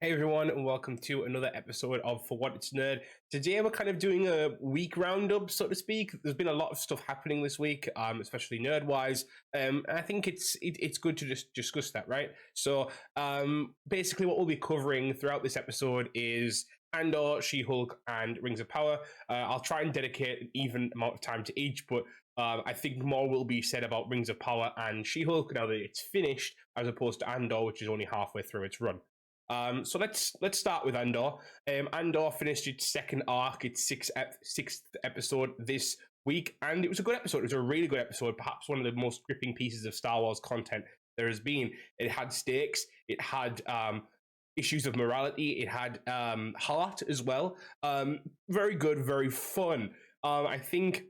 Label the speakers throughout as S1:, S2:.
S1: Hey everyone, and welcome to another episode of For What It's Nerd. Today we're kind of doing a week roundup, so to speak. There's been a lot of stuff happening this week, especially nerd-wise. And I think it's good to just discuss that, right? So basically, what we'll be covering throughout this episode is Andor, She-Hulk, and Rings of Power. I'll try and dedicate an even amount of time to each, but I think more will be said about Rings of Power and She-Hulk now that it's finished, as opposed to Andor, which is only halfway through its run. So let's start with Andor. Andor finished its second arc, its sixth episode this week, and it was a good episode. It was a really good episode, perhaps one of the most gripping pieces of Star Wars content there has been. It had stakes. It had issues of morality. It had heart as well. Very good, very fun. I think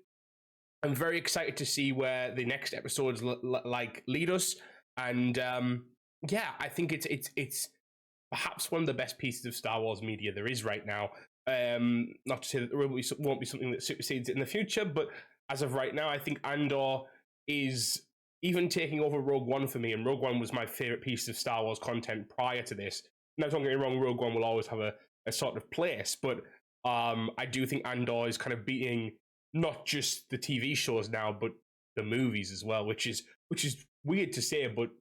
S1: I'm very excited to see where the next episodes lead us, and yeah, I think it's perhaps one of the best pieces of Star Wars media there is right now. Not to say that there won't be something that supersedes it in the future, but as of right now, I think Andor is even taking over Rogue One for me, and Rogue One was my favorite piece of Star Wars content prior to this. Now, don't get me wrong, Rogue One will always have a sort of place, but I do think Andor is kind of beating not just the TV shows now, but the movies as well, which is weird to say, but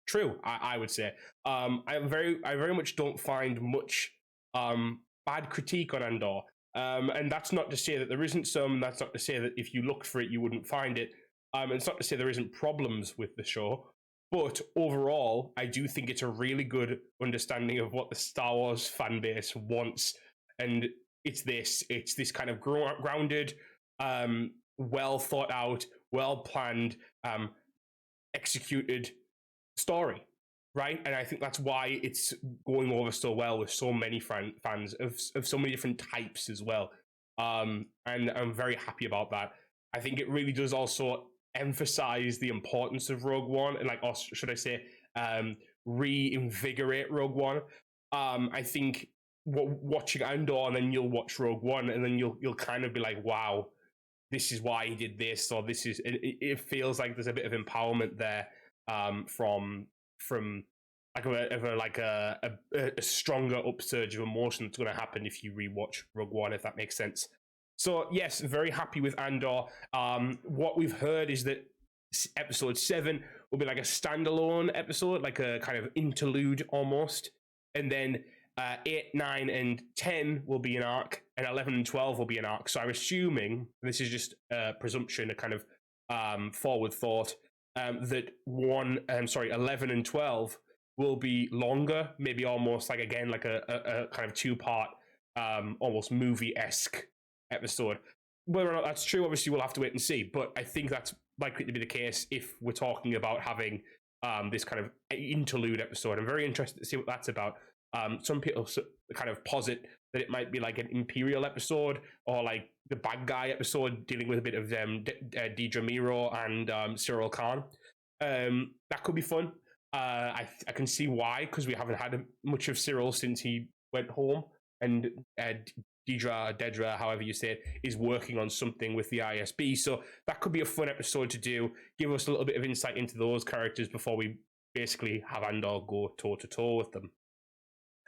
S1: true, I would say. I very much don't find much bad critique on Andor, and that's not to say that there isn't some. That's not to say that if you looked for it, you wouldn't find it. And it's not to say there isn't problems with the show, but overall, I do think it's a really good understanding of what the Star Wars fan base wants, and it's this kind of grounded, well thought out, well planned, executed story, right? And I think that's why it's going over so well with so many fans of so many different types as well. And I'm very happy about that. I think it really does also emphasize the importance of Rogue One, and or should I say, reinvigorate Rogue One. I think watching Andor, and then you'll watch Rogue One, and then you'll kind of be like, wow, this is why he did this, or this is. It feels like there's a bit of empowerment there from a stronger upsurge of emotion that's going to happen if you rewatch Rogue One, if that makes sense. So yes, very happy with Andor. What we've heard is that episode 7 will be like a standalone episode, like a kind of interlude almost, and then 8, 9, and 10 will be an arc, and 11 and 12 will be an arc. So I'm assuming, this is just a presumption, a kind of forward thought, that 11 and 12 will be longer, maybe almost like, again, like a kind of two-part, almost movie-esque episode. Whether or not that's true, obviously we'll have to wait and see, but I think that's likely to be the case if we're talking about having this kind of interlude episode. I'm very interested to see what that's about. Some people kind of posit that it might be like an Imperial episode, or like the bad guy episode dealing with a bit of Dedra Meero and Cyril Khan. That could be fun. I can see why, because we haven't had much of Cyril since he went home, and Dedra, however you say it, is working on something with the ISB. So that could be a fun episode to do. Give us a little bit of insight into those characters before we basically have Andor go toe to toe with them.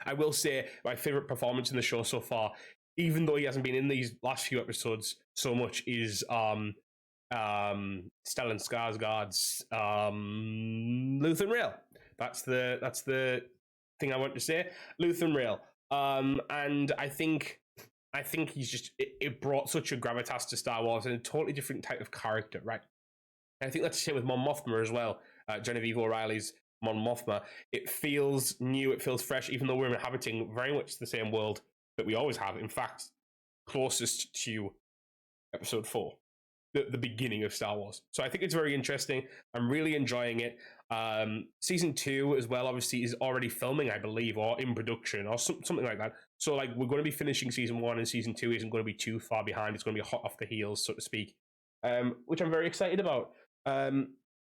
S1: I will say my favorite performance in the show so far, even though he hasn't been in these last few episodes so much, is Stellan Skarsgård's Luthen Rail. That's the thing I want to say. Luthen Rail. And I think he's just it brought such a gravitas to Star Wars, and a totally different type of character, right? And I think that's the same with Mon Mothma as well. Genevieve O'Reilly's Mon Mothma. It feels new, it feels fresh, even though we're inhabiting very much the same world that we always have. In fact, closest to episode 4, the beginning of Star Wars. So I think it's very interesting. I'm really enjoying it. Season 2 as well, obviously, is already filming, I believe, or in production, or something like that. So like, we're going to be finishing season 1, and season 2 isn't going to be too far behind. It's going to be hot off the heels, so to speak, which I'm very excited about.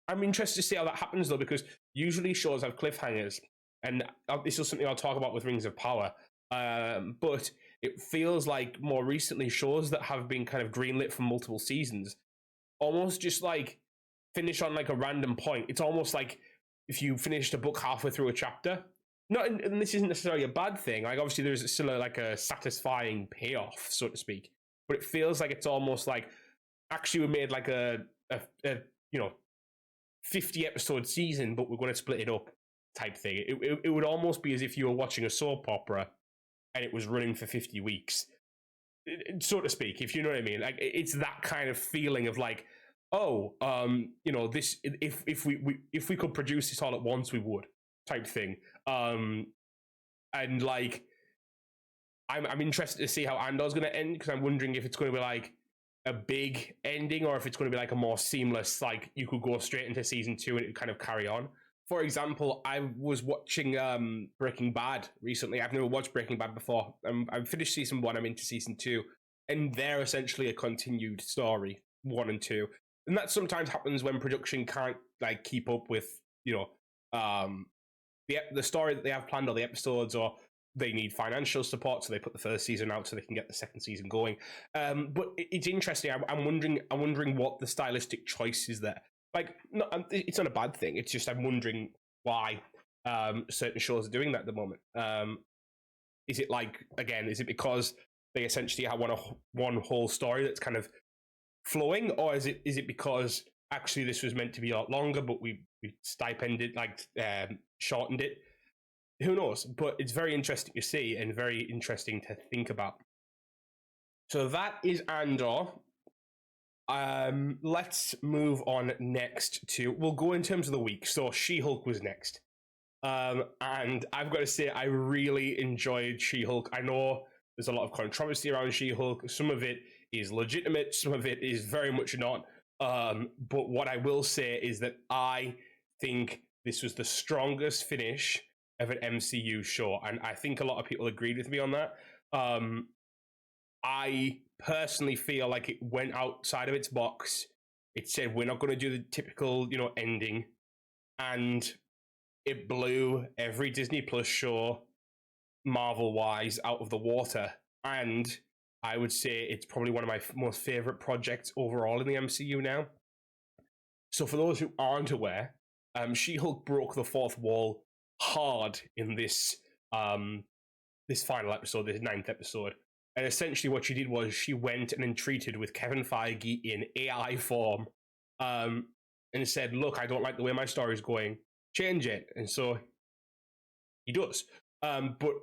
S1: I'm interested to see how that happens, though, because usually shows have cliffhangers, and this is something I'll talk about with Rings of Power. But it feels like more recently shows that have been kind of greenlit for multiple seasons almost just like finish on like a random point. It's almost like if you finished a book halfway through a chapter not, and this isn't necessarily a bad thing. Like, obviously, there's still like a satisfying payoff, so to speak. But it feels like it's almost like actually we made like a 50 episode season, but we're going to split it up type thing. It would almost be as if you were watching a soap opera and it was running for 50 weeks, so to speak, if you know what I mean. Like, it's that kind of feeling of like, oh, this, if we could produce this all at once, we would, type thing. And like, I'm interested to see how Andor's going to end, because I'm wondering if it's going to be like a big ending or if it's going to be like a more seamless, like you could go straight into season 2 and it kind of carry on. For example, I was watching Breaking Bad recently. I've never watched Breaking Bad before. I've finished season 1, I'm into season 2, and they're essentially a continued story, 1 and 2. And that sometimes happens when production can't like keep up with, the story that they have planned, or the episodes, or they need financial support, so they put the first season out so they can get the second season going. But it's interesting. I'm wondering what the stylistic choice is there. Like, no, it's not a bad thing. It's just I'm wondering why certain shows are doing that at the moment. Is it like, again, is it because they essentially have one whole story that's kind of flowing, or is it because actually this was meant to be a lot longer, but we stipended, like shortened it? Who knows? But it's very interesting to see and very interesting to think about. So that is Andor. Let's move on next to, we'll go in terms of the week. So She-Hulk was next. And I've got to say, I really enjoyed She-Hulk. I know there's a lot of controversy around She-Hulk. Some of it is legitimate, some of it is very much not. But what I will say is that I think this was the strongest finish of an MCU show, and I think a lot of people agreed with me on that. I personally feel like it went outside of its box. It said, we're not going to do the typical, ending, and it blew every Disney Plus show, Marvel-wise, out of the water. And I would say it's probably one of my most favorite projects overall in the MCU now. So for those who aren't aware, She-Hulk broke the fourth wall hard in this final episode, this 9th episode. And essentially what she did was she went and entreated with Kevin Feige in AI form, and said, look, I don't like the way my story's going, change it. And so he does. But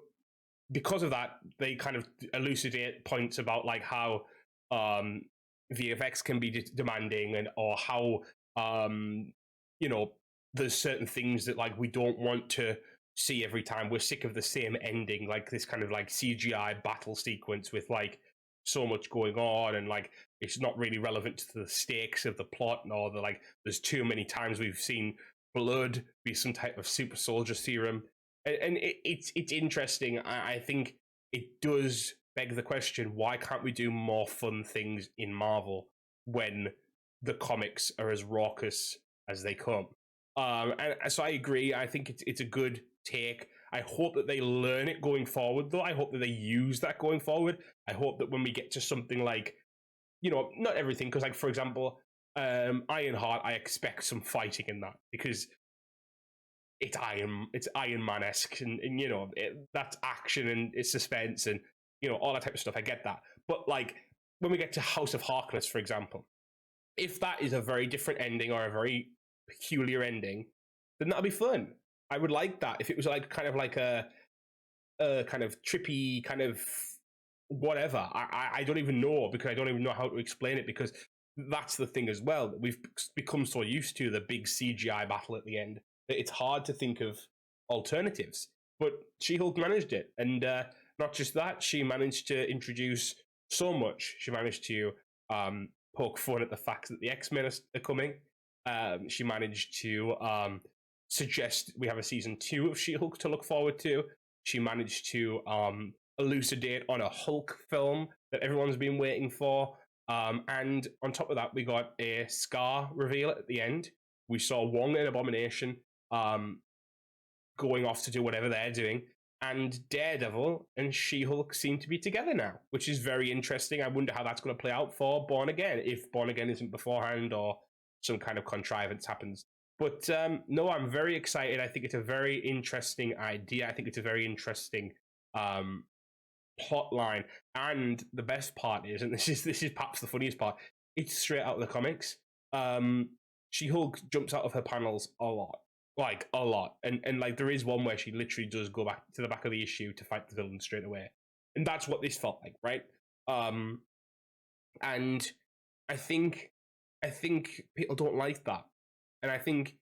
S1: because of that, they kind of elucidate points about like how VFX can be demanding, and or how there's certain things that like we don't want to see every time. We're sick of the same ending, like this kind of like CGI battle sequence with like so much going on, and like it's not really relevant to the stakes of the plot, nor the like there's too many times we've seen blood be some type of super soldier serum. And it's interesting. I think it does beg the question, why can't we do more fun things in Marvel when the comics are as raucous as they come? And so I agree. I think it's a good take. I hope that they learn it going forward, though. I hope that they use that going forward. I hope that when we get to something like, not everything, because like, for example, Ironheart, I expect some fighting in that, because it's Iron Man-esque, and that's action and it's suspense and all that type of stuff. I get that, but like when we get to House of Harkness, for example, if that is a very different ending or a very peculiar ending, then that'll be fun. I would like that if it was like kind of like a kind of trippy kind of whatever. I don't even know, because I don't even know how to explain it, because that's the thing as well. We've become so used to the big CGI battle at the end that it's hard to think of alternatives. But She-Hulk managed it, and not just that, she managed to introduce so much. She managed to poke fun at the fact that the X-Men are coming. She managed to suggest we have a season 2 of She-Hulk to look forward to. She managed to elucidate on a Hulk film that everyone's been waiting for. And on top of that, we got a Scar reveal at the end. We saw Wong and Abomination going off to do whatever they're doing. And Daredevil and She-Hulk seem to be together now, which is very interesting. I wonder how that's going to play out for Born Again, if Born Again isn't beforehand or some kind of contrivance happens. But no, I'm very excited. I think it's a very interesting idea. I think it's a very interesting um, plot line. And the best part is, and this is perhaps the funniest part, it's straight out of the comics. Um, She-Hulk jumps out of her panels a lot, like a lot, and like there is one where she literally does go back to the back of the issue to fight the villain straight away, and that's what this felt like, right? Um, and I think I think people don't like that, and I think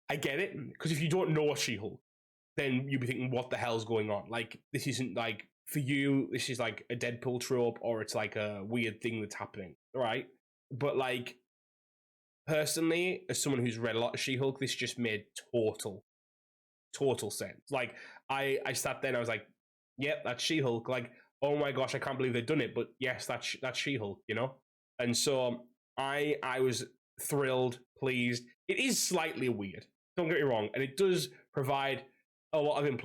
S1: I get it because if you don't know She-Hulk, then you'd be thinking, what the hell's going on? Like, this isn't like for you, this is like a Deadpool trope, or it's like a weird thing that's happening, right? But like, personally, as someone who's read a lot of She-Hulk, this just made total sense. Like, I sat there and I was like, yep, that's She-Hulk. Like, oh my gosh, I can't believe they've done it, but yes, that's She-Hulk, you know? And so I was thrilled, pleased. It is slightly weird, don't get me wrong, and it does provide a lot of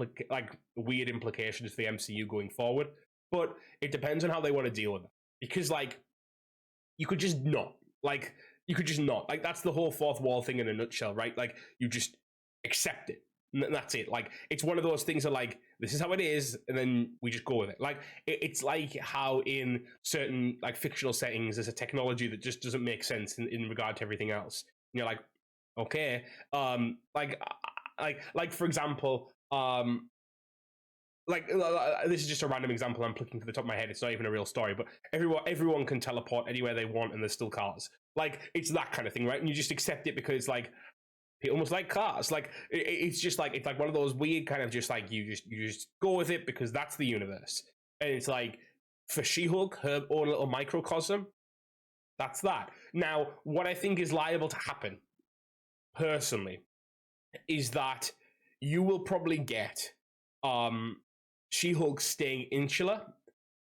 S1: weird implications for the MCU going forward, but it depends on how they want to deal with it. Because like you could just not. Like you could just not. Like that's the whole fourth wall thing in a nutshell, right? Like you just accept it. And that's it. Like it's one of those things that like this is how it is, and then we just go with it. Like it's like how in certain like fictional settings there's a technology that just doesn't make sense in regard to everything else. And you're like, okay, like for example, this is just a random example I'm plucking to the top of my head. It's not even a real story, but everyone can teleport anywhere they want, and there's still cars. Like it's that kind of thing, right? And you just accept it because like people almost like cars. Like it's just like it's like one of those weird kind of just like you just go with it because that's the universe. And it's like for She-Hulk, her own little microcosm, that's that. Now, what I think is liable to happen, personally, is that you will probably get um She-Hulk staying insular,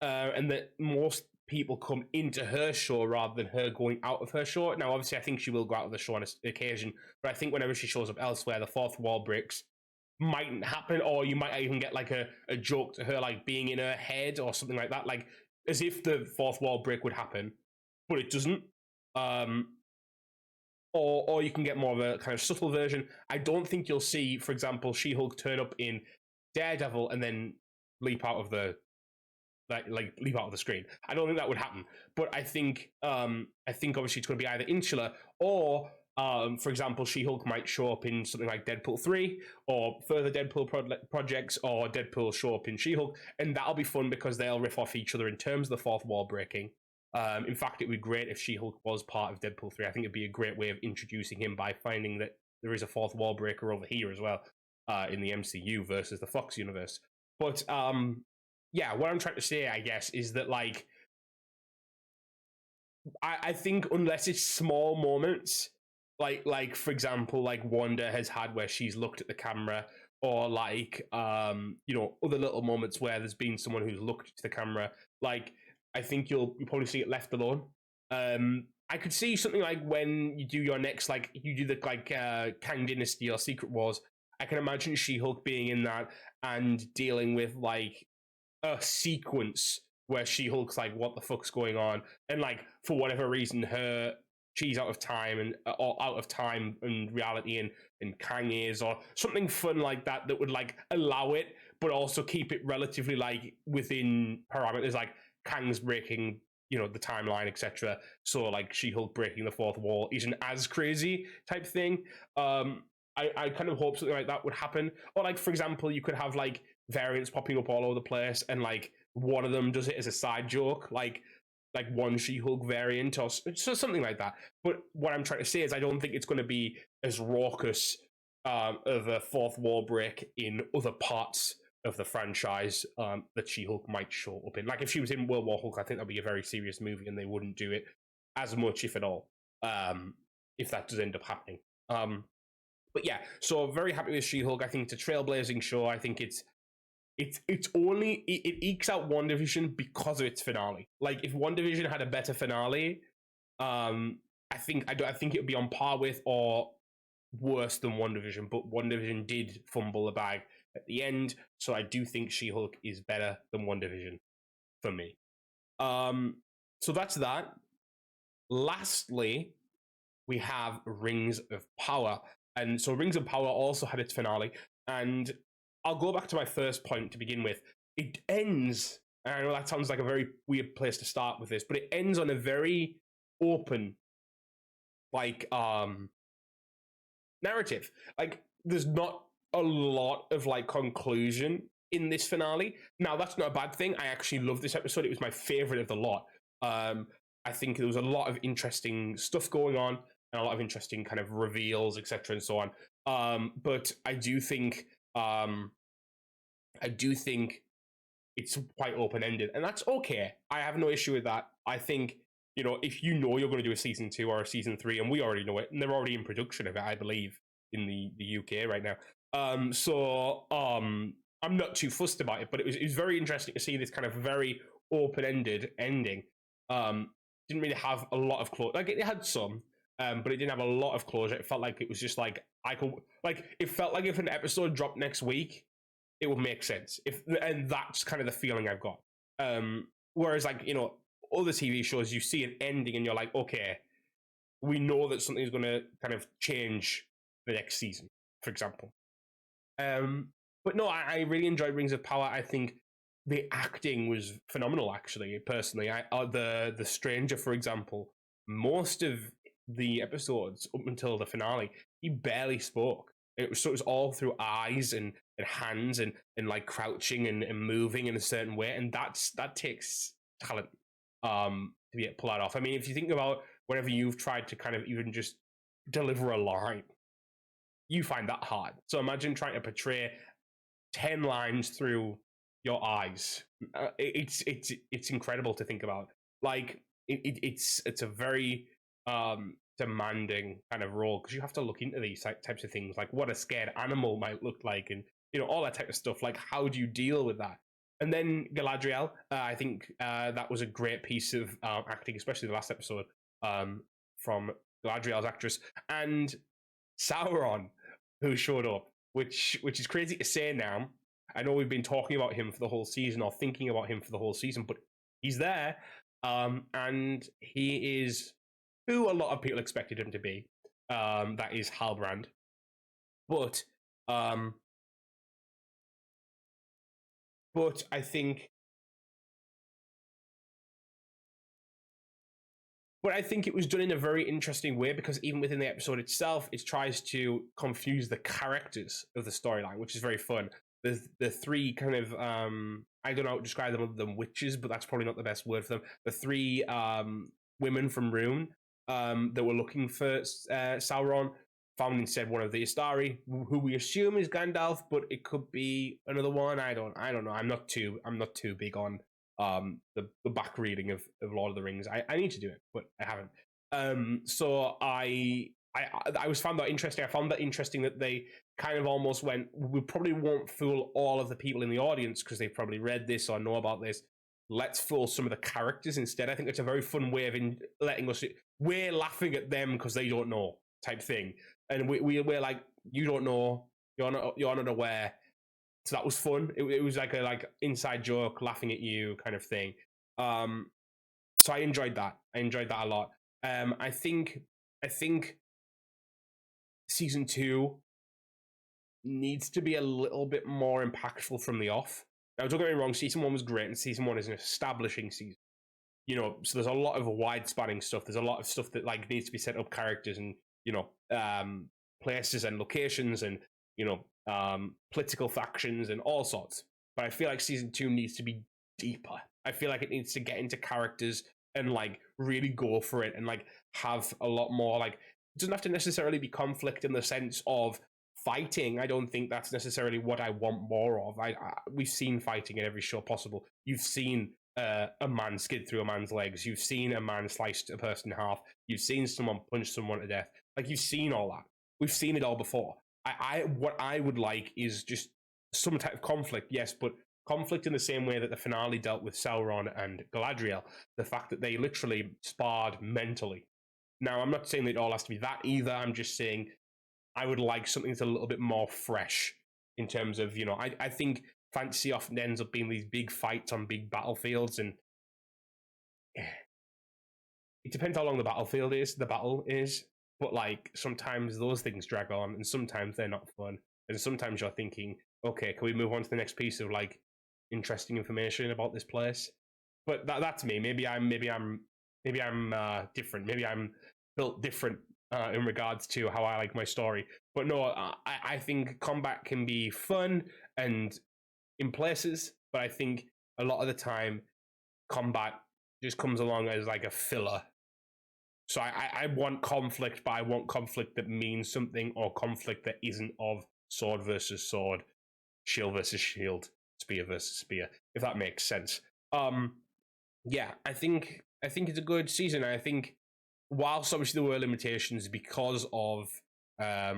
S1: and that most people come into her show rather than her going out of her show. Now, obviously, I think she will go out of the show on occasion, but I think whenever she shows up elsewhere, the fourth wall breaks mightn't happen, or you might even get like a joke to her like being in her head or something like that, like as if the fourth wall break would happen, but it doesn't. Um, or you can get more of a kind of subtle version. I don't think you'll see, for example, She-Hulk turn up in Daredevil and then leap out of the like leap out of the screen. I don't think that would happen. But I think obviously it's going to be either insular or for example, She-Hulk might show up in something like Deadpool 3 or further Deadpool projects, or Deadpool show up in She-Hulk, and that'll be fun because they'll riff off each other in terms of the fourth wall breaking. In fact, it would be great if She-Hulk was part of Deadpool 3. I think it'd be a great way of introducing him by finding that there is a fourth wall breaker over here as well in the MCU versus the Fox universe. But yeah, what I'm trying to say, I guess, is that like I think unless it's small moments, like for example, like Wanda has had where she's looked at the camera, or like other little moments where there's been someone who's looked to the camera, like I think you'll probably see it left alone. I could see something like when you do your next, like you do the like Kang Dynasty or Secret Wars. I can imagine She-Hulk being in that and dealing with like a sequence where She-Hulk's like, "What the fuck's going on?" And like for whatever reason, she's out of time and or out of time and reality, and Kang is, or something fun like that that would like allow it, but also keep it relatively like within parameters. Like Kang's breaking, the timeline, etc. So like She-Hulk breaking the fourth wall isn't as crazy type thing. I kind of hope something like that would happen. Or like for example, you could have like variants popping up all over the place, and like one of them does it as a side joke, like one She-Hulk variant or so something like that. But what I'm trying to say is I don't think it's going to be as raucous of a fourth wall break in other parts of the franchise that She-Hulk might show up in. Like if she was in World War Hulk, I think that'd be a very serious movie, and they wouldn't do it as much, if at all, if that does end up happening. But yeah, so very happy with She-Hulk. I think it's a trailblazing show. I think it ekes out WandaVision because of its finale. Like if WandaVision had a better finale, I think it would be on par with or worse than WandaVision. But WandaVision did fumble the bag at the end, so I do think She-Hulk is better than WandaVision for me. So that's that. Lastly, we have Rings of Power. And so Rings of Power also had its finale. And I'll go back to my first point to begin with. It ends, and I know that sounds like a very weird place to start with this, but it ends on a very open, like, narrative. Like, there's not a lot of like conclusion in this finale. Now, that's not a bad thing. I actually love this episode. It was my favorite of the lot. I think there was a lot of interesting stuff going on and a lot of interesting kind of reveals, etc., and so on. But I do think it's quite open ended, and that's okay. I have no issue with that. I think, you know, if you know you're going to do a season 2 or a season 3, and we already know it, and they're already in production of it, I believe, in the UK right now. I'm not too fussed about it, but it was very interesting to see this kind of very open ended ending. Didn't really have a lot of closure. Like, it had some, but it didn't have a lot of closure. It felt like it was just like it felt like if an episode dropped next week, it would make sense. And that's kind of the feeling I've got. Whereas, like, you know, other TV shows, you see an ending and you're like, okay, we know that something's going to kind of change the next season, for example. But no, I really enjoyed Rings of Power. I think the acting was phenomenal, actually, personally. The Stranger, for example, most of the episodes up until the finale, he barely spoke. It was all through eyes and hands and like crouching and moving in a certain way, and that takes talent to be able to pull that off. I mean, if you think about whenever you've tried to kind of even just deliver a line, you find that hard. So imagine trying to portray 10 lines through your eyes. It's incredible to think about. Like, it's a very demanding kind of role, because you have to look into these types of things, like what a scared animal might look like, and, you know, all that type of stuff. Like, how do you deal with that? And then Galadriel, I think that was a great piece of acting, especially the last episode, from Galadriel's actress. And Sauron, who showed up, which is crazy to say now. I know we've been talking about him for the whole season, or thinking about him for the whole season, but he's there, and he is who a lot of people expected him to be. That is Halbrand, but I think. But I think it was done in a very interesting way, because even within the episode itself, it tries to confuse the characters of the storyline, which is very fun. The three kind of I don't know how to describe them other than witches, but that's probably not the best word for them. The three women from Rune that were looking for Sauron found instead one of the Istari, who we assume is Gandalf, but it could be another one. I don't know. I'm not too big on the back reading of Lord of the Rings. I need to do it, but I haven't. So I was found that interesting. I found that interesting that they kind of almost went, we probably won't fool all of the people in the audience because they've probably read this or know about this. Let's fool some of the characters instead. I think it's a very fun way of letting us, we're laughing at them because they don't know, type thing. And we're like, you don't know, you're not aware. So that was fun. It was like a inside joke, laughing at you kind of thing. So I enjoyed that. I enjoyed that a lot. I think season 2 needs to be a little bit more impactful from the off. Now, don't get me wrong, season 1 was great, and season 1 is an establishing season. You know, so there's a lot of wide spanning stuff. There's a lot of stuff that like needs to be set up, characters and, you know, places and locations and, you know, political factions and all sorts. But I feel like season 2 needs to be deeper. I feel like it needs to get into characters and like really go for it and like have a lot more, like, it doesn't have to necessarily be conflict in the sense of fighting. I don't think that's necessarily what I want more of. We've seen fighting in every show possible. You've seen a man skid through a man's legs. You've seen a man slice a person in half. You've seen someone punch someone to death. Like, you've seen all that. We've seen it all before. What I would like is just some type of conflict, yes, but conflict in the same way that the finale dealt with Sauron and Galadriel. The fact that they literally sparred mentally. Now, I'm not saying that it all has to be that either. I'm just saying I would like something that's a little bit more fresh in terms of, you know, I think fantasy often ends up being these big fights on big battlefields, and it depends how long the battle is. but like sometimes those things drag on, and sometimes they're not fun, and sometimes you're thinking, okay, can we move on to the next piece of like interesting information about this place? But that's me. Maybe I'm different. Maybe I'm built different in regards to how I like my story. But no, I think combat can be fun and in places, but I think a lot of the time combat just comes along as like a filler. So I want conflict, but I want conflict that means something, or conflict that isn't of sword versus sword, shield versus shield, spear versus spear, if that makes sense. Yeah, I think it's a good season. I think whilst obviously there were limitations because of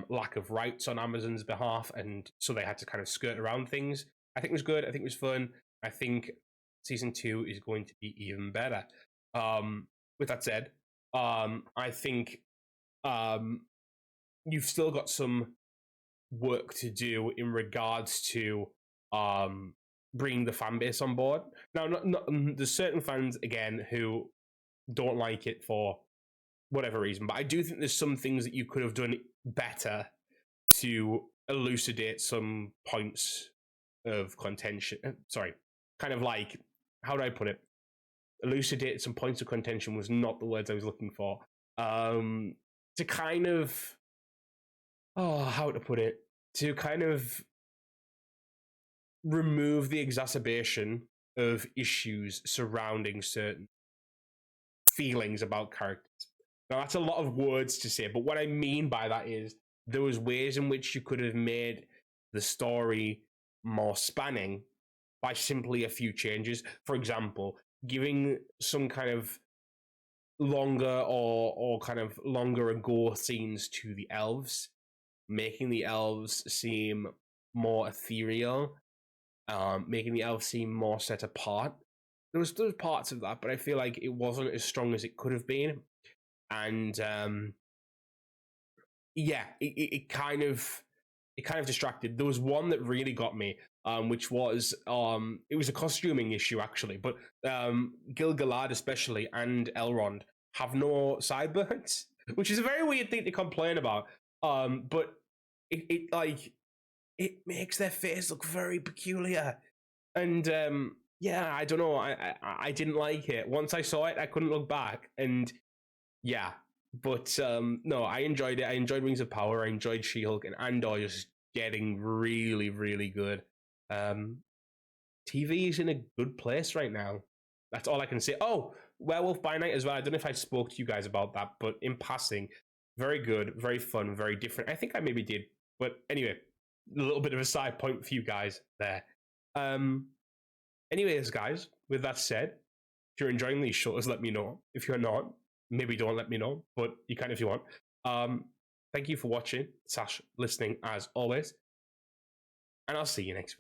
S1: lack of rights on Amazon's behalf, and so they had to kind of skirt around things. I think it was good. I think it was fun. I think season 2 is going to be even better. With that said, I think um, you've still got some work to do in regards to um, bringing the fan base on board. Now, there's certain fans again who don't like it for whatever reason, but I do think there's some things that you could have done better to elucidate some points of contention. Sorry, kind of like, how do I put it? Elucidate some points of contention was not the words I was looking for. To kind of, how to put it? To kind of remove the exacerbation of issues surrounding certain feelings about characters. Now, that's a lot of words to say, but what I mean by that is there was ways in which you could have made the story more spanning by simply a few changes. For example, giving some kind of longer or kind of longer ago scenes to the elves, making the elves seem more ethereal, making the elves seem more set apart. There was parts of that, but I feel like it wasn't as strong as it could have been, and yeah, it kind of distracted. There was one that really got me, which was it was a costuming issue actually, but Gil-galad especially and Elrond have no sideburns, which is a very weird thing to complain about. But it like it makes their face look very peculiar, and yeah, I don't know. I didn't like it. Once I saw it, I couldn't look back, and yeah, but no, I enjoyed it. I enjoyed Rings of Power. I enjoyed She-Hulk, and Andor just getting really, really good. Um, TV is in a good place right now. That's all I can say. Oh, Werewolf by Night as well. I don't know if I spoke to you guys about that, but in passing, very good, very fun, very different. I think I maybe did, but anyway, a little bit of a side point for you guys there. Um, anyways, guys, with that said, if you're enjoying these shows, let me know. If you're not, maybe don't let me know, but you can if you want. Thank you for watching, / listening as always, and I'll see you next week.